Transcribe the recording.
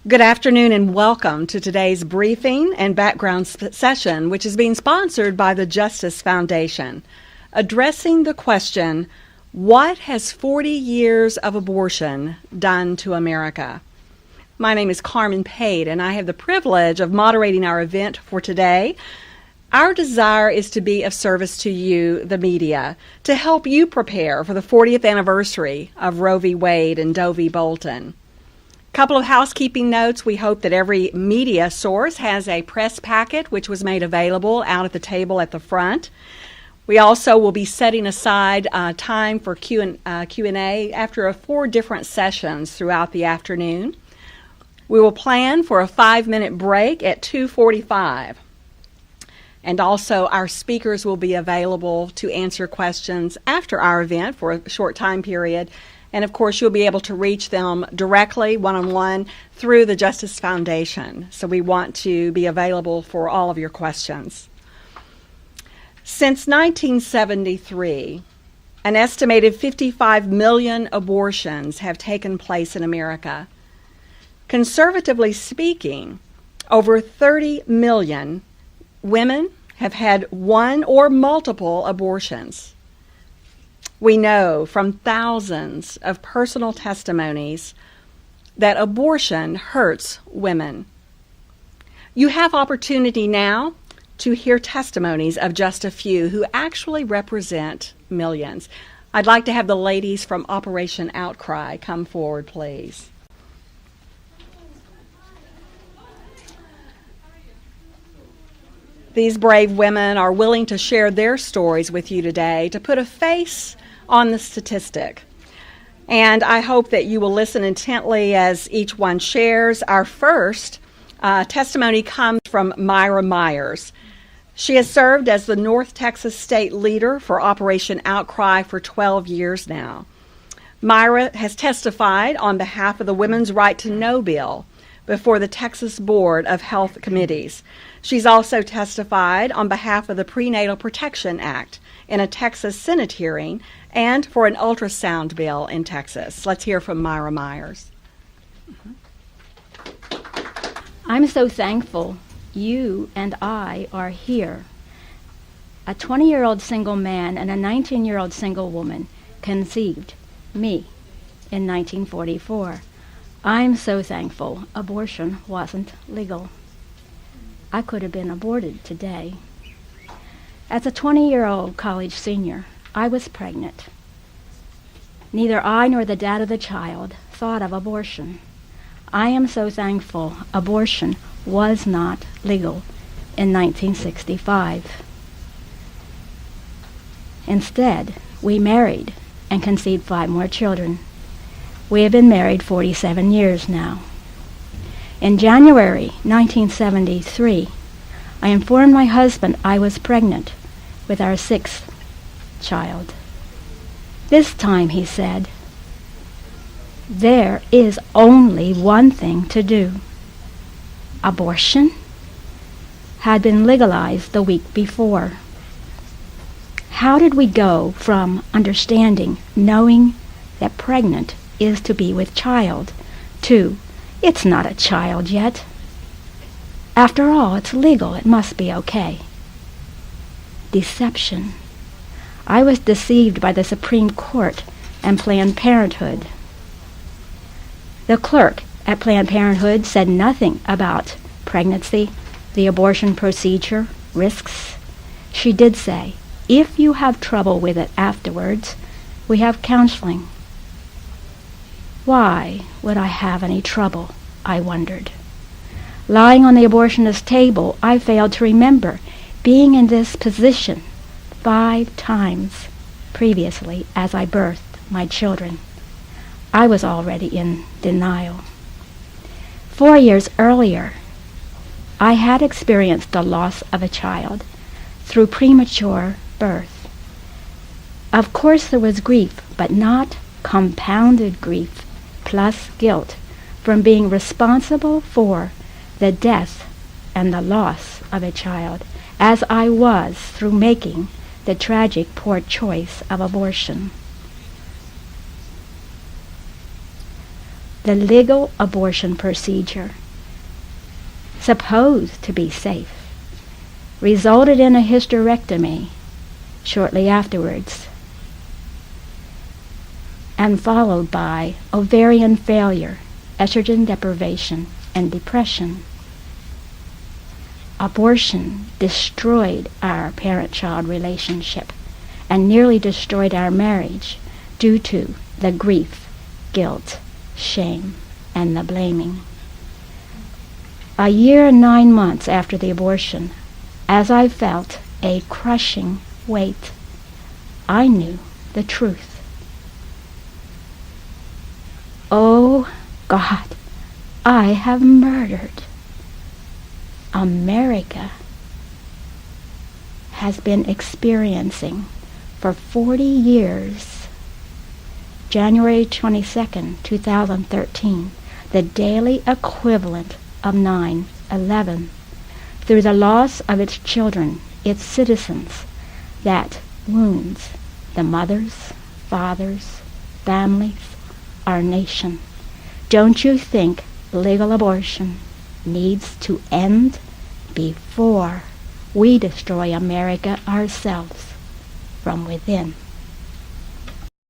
Good afternoon and welcome to today's briefing and background session, which is being sponsored by the Justice Foundation, addressing the question, what has 40 years of abortion done to America? My name is Carmen Pate, and I have the privilege of moderating our event for today. Our desire is to be of service to you, the media, to help you prepare for the 40th anniversary of Roe v. Wade and Doe v. Bolton. Couple of housekeeping notes. We hope that every media source has a press packet which was made available out at the table at the front. We also will be setting aside time for Q&A after 4 different sessions throughout the afternoon. We will plan for a 5-minute break at 2:45. And also our speakers will be available to answer questions after our event for a short time period. And of course, you'll be able to reach them directly, one-on-one, through the Justice Foundation. So we want to be available for all of your questions. Since 1973, an estimated 55 million abortions have taken place in America. Conservatively speaking, over 30 million women have had one or multiple abortions. We know from thousands of personal testimonies that abortion hurts women. You have opportunity now to hear testimonies of just a few who actually represent millions. I'd like to have the ladies from Operation Outcry come forward, please. These brave women are willing to share their stories with you today to put a face on the statistic. And I hope that you will listen intently as each one shares. Our first testimony comes from Myra Myers. She has served as the North Texas State Leader for Operation Outcry for 12 years now. Myra has testified on behalf of the Women's Right to Know bill before the Texas Board of Health Committees. She's also testified on behalf of the Prenatal Protection Act in a Texas Senate hearing and for an ultrasound bill in Texas. Let's hear from Myra Myers. I'm so thankful you and I are here. A 20-year-old single man and a 19-year-old single woman conceived me in 1944. I'm so thankful abortion wasn't legal. I could have been aborted today. As a 20-year-old college senior, I was pregnant. Neither I nor the dad of the child thought of abortion. I am so thankful abortion was not legal in 1965. Instead, we married and conceived 5 more children. We have been married 47 years now. In January 1973, I informed my husband I was pregnant with our 6th child. This time, he said, there is only one thing to do. Abortion had been legalized the week before. How did we go from understanding, knowing that pregnant is to be with child, to it's not a child yet? After all, it's legal. It must be okay. Deception. I was deceived by the Supreme Court and Planned Parenthood. The clerk at Planned Parenthood said nothing about pregnancy, the abortion procedure, risks. She did say, if you have trouble with it afterwards, we have counseling. Why would I have any trouble? I wondered. Lying on the abortionist's table, I failed to remember being in this position 5 times previously as I birthed my children. I was already in denial. 4 years earlier, I had experienced the loss of a child through premature birth. Of course there was grief, but not compounded grief plus guilt from being responsible for the death and the loss of a child, as I was through making the tragic poor choice of abortion. The legal abortion procedure, supposed to be safe, resulted in a hysterectomy shortly afterwards, and followed by ovarian failure, estrogen deprivation, and depression. Abortion destroyed our parent-child relationship and nearly destroyed our marriage due to the grief, guilt, shame, and the blaming. A year and 9 months after the abortion, as I felt a crushing weight, I knew the truth. Oh God, I have murdered. America has been experiencing for 40 years, January 22nd, 2013, the daily equivalent of 9/11, through the loss of its children, its citizens, that wounds the mothers, fathers, families, our nation. Don't you think legal abortion needs to end before we destroy America ourselves from within?